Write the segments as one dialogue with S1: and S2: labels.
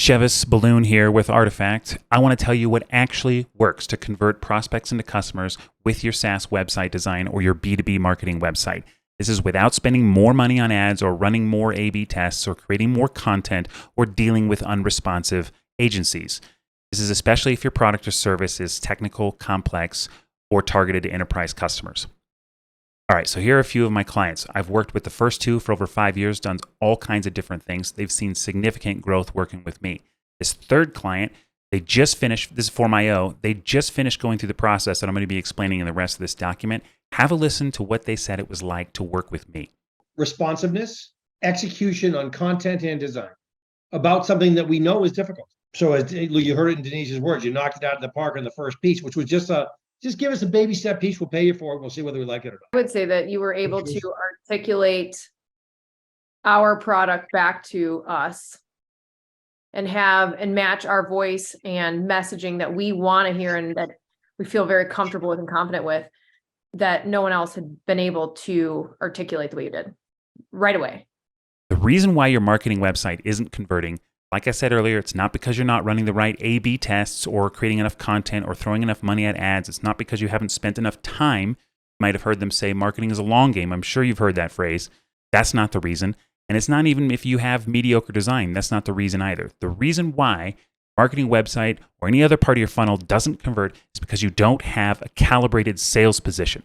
S1: Chevis Balloon here with Artifact. I want to tell you what actually works to convert prospects into customers with your SaaS website design or your B2B marketing website. This is without spending more money on ads or running more A/B tests or creating more content or dealing with unresponsive agencies. This is especially if your product or service is technical, complex, or targeted to enterprise customers. All right, so here are a few of my clients. I've worked with the first two for over 5 years, done all kinds of different things. They've seen significant growth working with me. This third client, they just finished, this is for my O, they just finished going through the process that I'm going to be explaining in the rest of this document. Have a listen to what they said it was like to work with me.
S2: Responsiveness, execution on content and design about something that we know is difficult. So as you heard it in Denise's words, you knocked it out of the park in the first piece, which was just give us a baby step piece. We'll pay you for it. We'll see whether we like it or not.
S3: I would say that you were able to articulate our product back to us and match our voice and messaging that we want to hear and that we feel very comfortable with and confident with, that no one else had been able to articulate the way you did right away.
S1: The reason why your marketing website isn't converting, like I said earlier, it's not because you're not running the right A/B tests or creating enough content or throwing enough money at ads. It's not because you haven't spent enough time. You might have heard them say marketing is a long game. I'm sure you've heard that phrase. That's not the reason. And it's not even if you have mediocre design. That's not the reason either. The reason why marketing website or any other part of your funnel doesn't convert is because you don't have a calibrated sales position.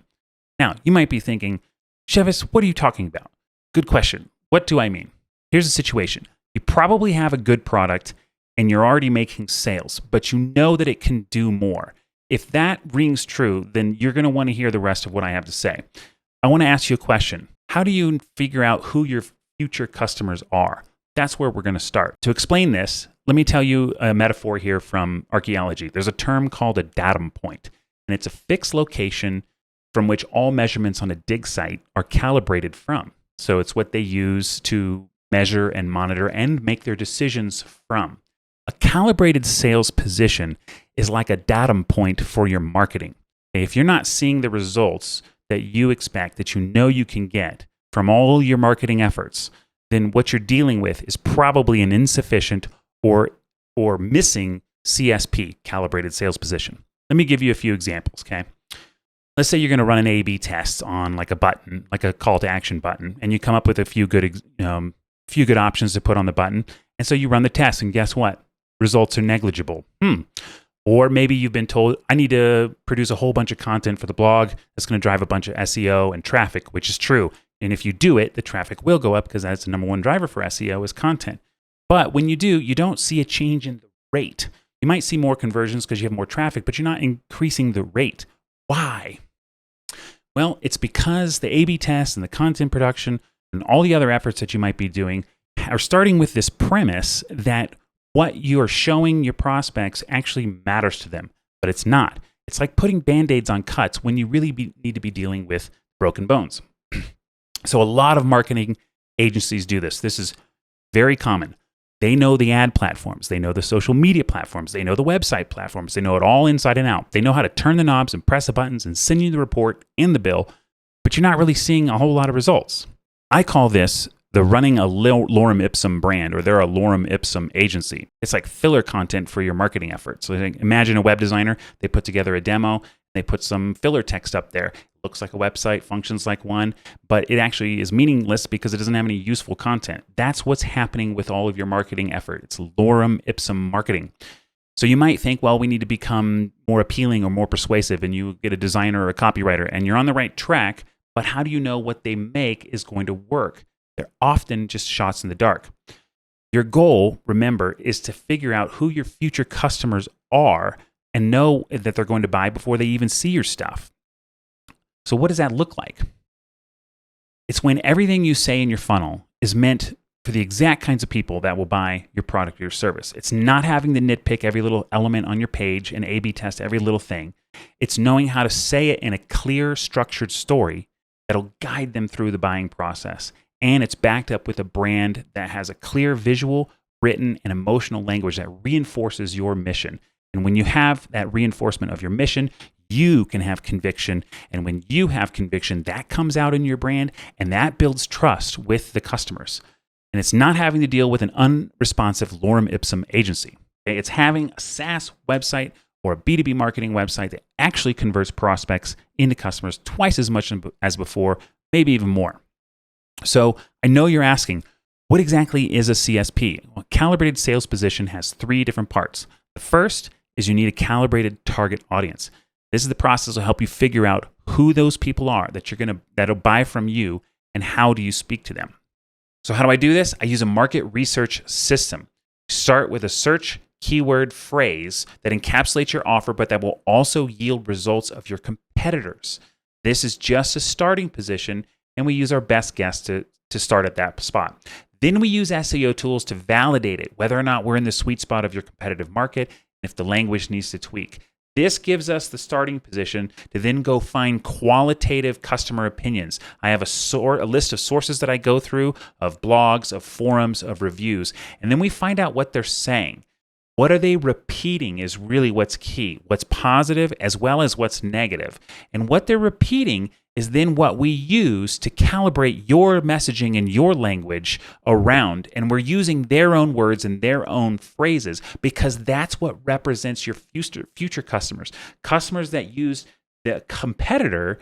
S1: Now, you might be thinking, Chevis, what are you talking about? Good question. What do I mean? Here's the situation. You probably have a good product and you're already making sales, but you know that it can do more. If that rings true, then you're going to want to hear the rest of what I have to say. I want to ask you a question. How do you figure out who your future customers are? That's where we're going to start. To explain this, let me tell you a metaphor here from archaeology. There's a term called a datum point, and it's a fixed location from which all measurements on a dig site are calibrated from. So it's what they use to measure and monitor and make their decisions from. A calibrated sales position is like a datum point for your marketing. If you're not seeing the results that you expect, that you know you can get from all your marketing efforts, then what you're dealing with is probably an insufficient or missing CSP, calibrated sales position. Let me give you a few examples, okay? Let's say you're going to run an A/B test on like a button, like a call to action button, and you come up with a few good options to put on the button. And so you run the test, and guess what? Results are negligible. Or maybe you've been told, I need to produce a whole bunch of content for the blog that's going to drive a bunch of SEO and traffic, which is true. And if you do it, the traffic will go up because that's the number one driver for SEO is content. But when you do, you don't see a change in the rate. You might see more conversions because you have more traffic, but you're not increasing the rate. Why? Well, it's because the A/B test and the content production and all the other efforts that you might be doing are starting with this premise that what you are showing your prospects actually matters to them, but it's not. It's like putting Band-Aids on cuts when you really need to be dealing with broken bones. So a lot of marketing agencies do this. This is very common. They know the ad platforms. They know the social media platforms. They know the website platforms. They know it all inside and out. They know how to turn the knobs and press the buttons and send you the report and the bill, but you're not really seeing a whole lot of results. I call this the running a lorem ipsum brand, or they're a lorem ipsum agency. It's like filler content for your marketing efforts. So imagine a web designer. They put together a demo. They put some filler text up there. Looks like a website, functions like one, but it actually is meaningless because it doesn't have any useful content. That's what's happening with all of your marketing effort. It's lorem ipsum marketing. So you might think, well, we need to become more appealing or more persuasive, and you get a designer or a copywriter, and you're on the right track, but how do you know what they make is going to work? They're often just shots in the dark. Your goal, remember, is to figure out who your future customers are and know that they're going to buy before they even see your stuff. So what does that look like? It's when everything you say in your funnel is meant for the exact kinds of people that will buy your product or your service. It's not having to nitpick every little element on your page and A/B test every little thing. It's knowing how to say it in a clear, structured story that'll guide them through the buying process. And it's backed up with a brand that has a clear visual, written, and emotional language that reinforces your mission. And when you have that reinforcement of your mission, you can have conviction. And when you have conviction, that comes out in your brand and that builds trust with the customers. And it's not having to deal with an unresponsive lorem ipsum agency. Okay? It's having a SaaS website or a B2B marketing website that actually converts prospects into customers twice as much as before, maybe even more. So I know you're asking, what exactly is a CSP? Well, calibrated sales position has 3 different parts. The first is you need a calibrated target audience. This is the process that will help you figure out who those people are that'll buy from you and how do you speak to them. So how do I do this? I use a market research system. Start with a search keyword phrase that encapsulates your offer, but that will also yield results of your competitors. This is just a starting position, and we use our best guess to start at that spot. Then we use SEO tools to validate it, whether or not we're in the sweet spot of your competitive market, and if the language needs to tweak. This gives us the starting position to then go find qualitative customer opinions. I have a list of sources that I go through, of blogs, of forums, of reviews, and then we find out what they're saying. What are they repeating is really what's key. What's positive as well as what's negative. And what they're repeating is then what we use to calibrate your messaging and your language around. And we're using their own words and their own phrases because that's what represents your future customers. Customers that use the competitor,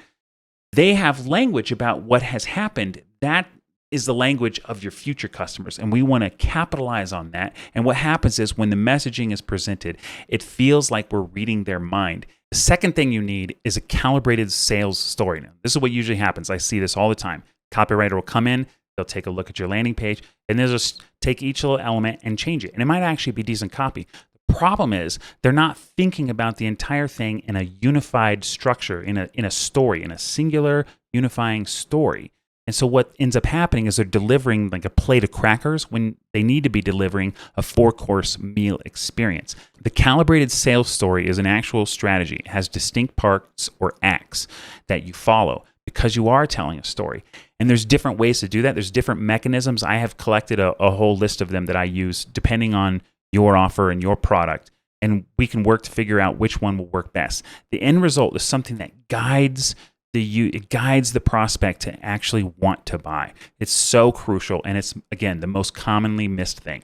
S1: they have language about what has happened. That is the language of your future customers, and we want to capitalize on that. And what happens is when the messaging is presented, it feels like we're reading their mind. The second thing you need is a calibrated sales story. Now, this is what usually happens. I see this all the time. Copywriter will come in, they'll take a look at your landing page, and they'll just take each little element and change it. And it might actually be decent copy. The problem is they're not thinking about the entire thing in a unified structure, in a story, in a singular unifying story. And so what ends up happening is they're delivering like a plate of crackers when they need to be delivering a 4-course meal experience. The calibrated sales story is an actual strategy. It has distinct parts or acts that you follow because you are telling a story. And there's different ways to do that. There's different mechanisms. I have collected a whole list of them that I use depending on your offer and your product. And we can work to figure out which one will work best. The end result is something that guides the prospect to actually want to buy. It's so crucial, and it's, again, the most commonly missed thing.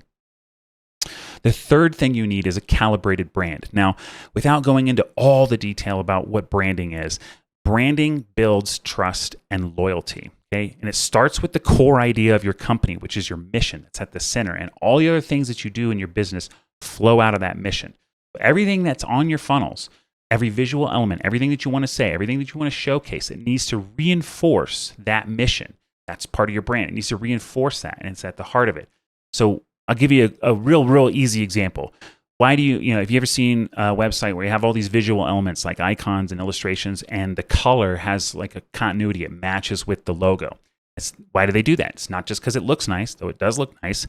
S1: The third thing you need is a calibrated brand. Now, without going into all the detail about what branding is, branding builds trust and loyalty. Okay? And it starts with the core idea of your company, which is your mission. It's at the center, and all the other things that you do in your business flow out of that mission. Everything that's on your funnels, every visual element, everything that you want to say, everything that you want to showcase, it needs to reinforce that mission. That's part of your brand. It needs to reinforce that, and it's at the heart of it. So I'll give you a real easy example. Why do you have you ever seen a website where you have all these visual elements like icons and illustrations, and the color has like a continuity, it matches with the logo? Why do they do that? It's not just because it looks nice, though it does look nice.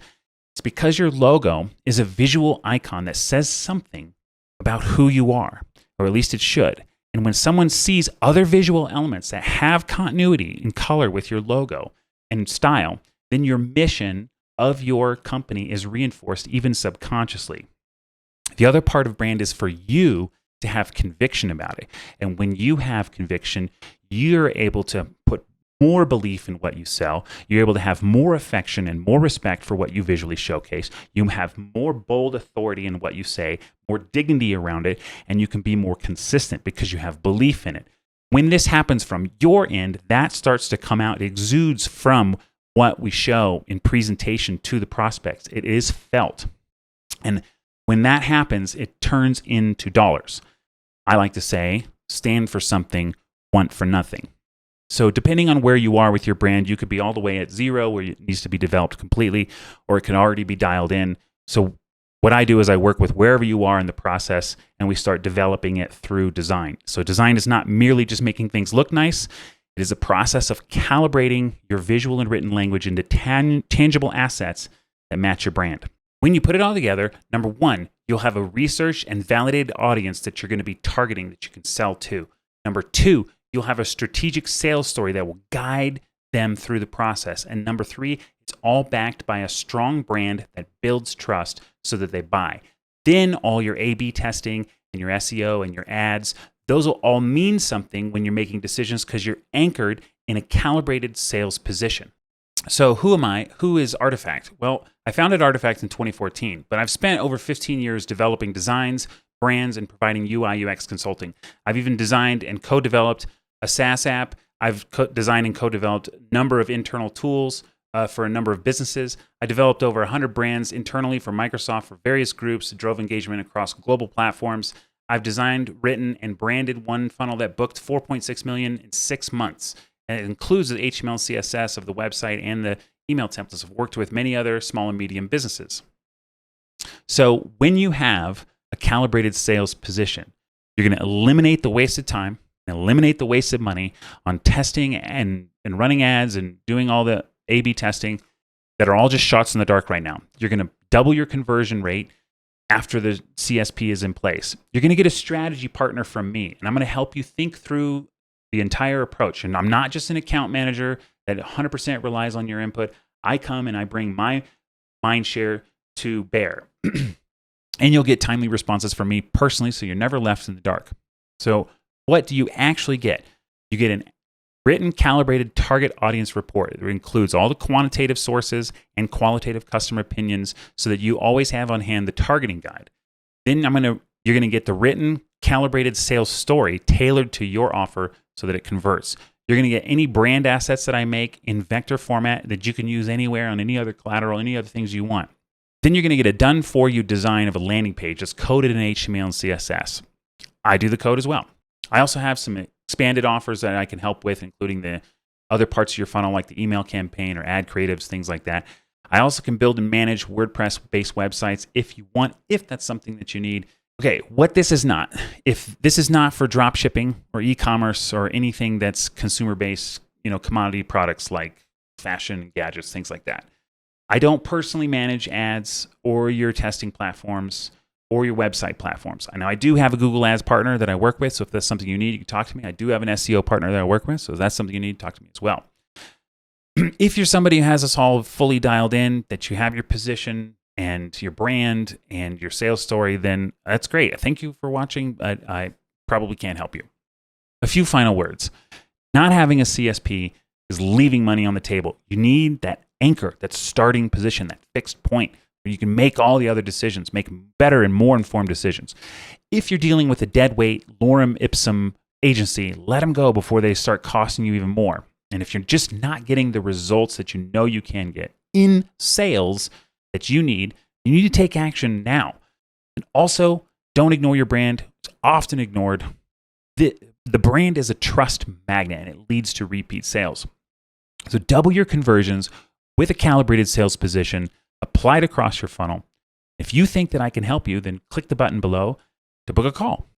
S1: It's because your logo is a visual icon that says something about who you are, or at least it should. And when someone sees other visual elements that have continuity in color with your logo and style, then your mission of your company is reinforced even subconsciously. The other part of brand is for you to have conviction about it. And when you have conviction, you're able to put more belief in what you sell. You're able to have more affection and more respect for what you visually showcase. You have more bold authority in what you say, more dignity around it, and you can be more consistent because you have belief in it. When this happens from your end, that starts to come out. It exudes from what we show in presentation to the prospects. It is felt. And when that happens, it turns into dollars. I like to say, stand for something, want for nothing. So depending on where you are with your brand, you could be all the way at 0 where it needs to be developed completely, or it can already be dialed in. So what I do is I work with wherever you are in the process, and we start developing it through design. So design is not merely just making things look nice. It is a process of calibrating your visual and written language into tangible assets that match your brand. When you put it all together, number one, you'll have a researched and validated audience that you're going to be targeting that you can sell to. Number two, you'll have a strategic sales story that will guide them through the process. And number three, it's all backed by a strong brand that builds trust so that they buy. Then all your A/B testing and your SEO and your ads, those will all mean something when you're making decisions because you're anchored in a calibrated sales position. So who am I? Who is Artifact? Well, I founded Artifact in 2014, but I've spent over 15 years developing designs, brands, and providing UI UX consulting. I've even designed and co-developed a SaaS app. I've designed and co-developed a number of internal tools for a number of businesses. I developed over 100 brands internally for Microsoft for various groups, drove engagement across global platforms. I've designed, written, and branded one funnel that booked 4.6 million in 6 months. And it includes the HTML, CSS of the website and the email templates. I've worked with many other small and medium businesses. So when you have a calibrated sales position, you're going to eliminate the wasted time, eliminate the wasted money on testing and running ads and doing all the A/B testing that are all just shots in the dark right now. You're going to double your conversion rate after the CSP is in place. You're going to get a strategy partner from me, and I'm going to help you think through the entire approach. And I'm not just an account manager that 100% relies on your input. I come and I bring my mind share to bear. And you'll get timely responses from me personally, so you're never left in the dark. So what do you actually get? You get an written, calibrated target audience report. It includes all the quantitative sources and qualitative customer opinions so that you always have on hand the targeting guide. Then you're going to get the written, calibrated sales story tailored to your offer so that it converts. You're going to get any brand assets that I make in vector format that you can use anywhere on any other collateral, any other things you want. Then you're going to get a done-for-you design of a landing page that's coded in HTML and CSS. I do the code as well. I also have some expanded offers that I can help with, including the other parts of your funnel, like the email campaign or ad creatives, things like that. I also can build and manage WordPress-based websites if you want, if that's something that you need. Okay, what this is not. If this is not for drop shipping or e-commerce or anything that's consumer-based, commodity products like fashion, gadgets, things like that. I don't personally manage ads or your testing platforms or your website platforms. I know I do have a Google Ads partner that I work with, so if that's something you need, you can talk to me. I do have an SEO partner that I work with, so if that's something you need, talk to me as well. If you're somebody who has this all fully dialed in, that you have your position and your brand and your sales story, then that's great. Thank you for watching. I probably can't help you. A few final words. Not having a CSP is leaving money on the table. You need that anchor, that starting position, that fixed point where you can make all the other decisions, make better and more informed decisions. If you're dealing with a dead weight, lorem ipsum agency, let them go before they start costing you even more. And if you're just not getting the results that you know you can get in sales that you need to take action now. And also, don't ignore your brand. It's often ignored. The brand is a trust magnet, and it leads to repeat sales. So double your conversions with a calibrated sales position applied across your funnel. If you think that I can help you, then click the button below to book a call.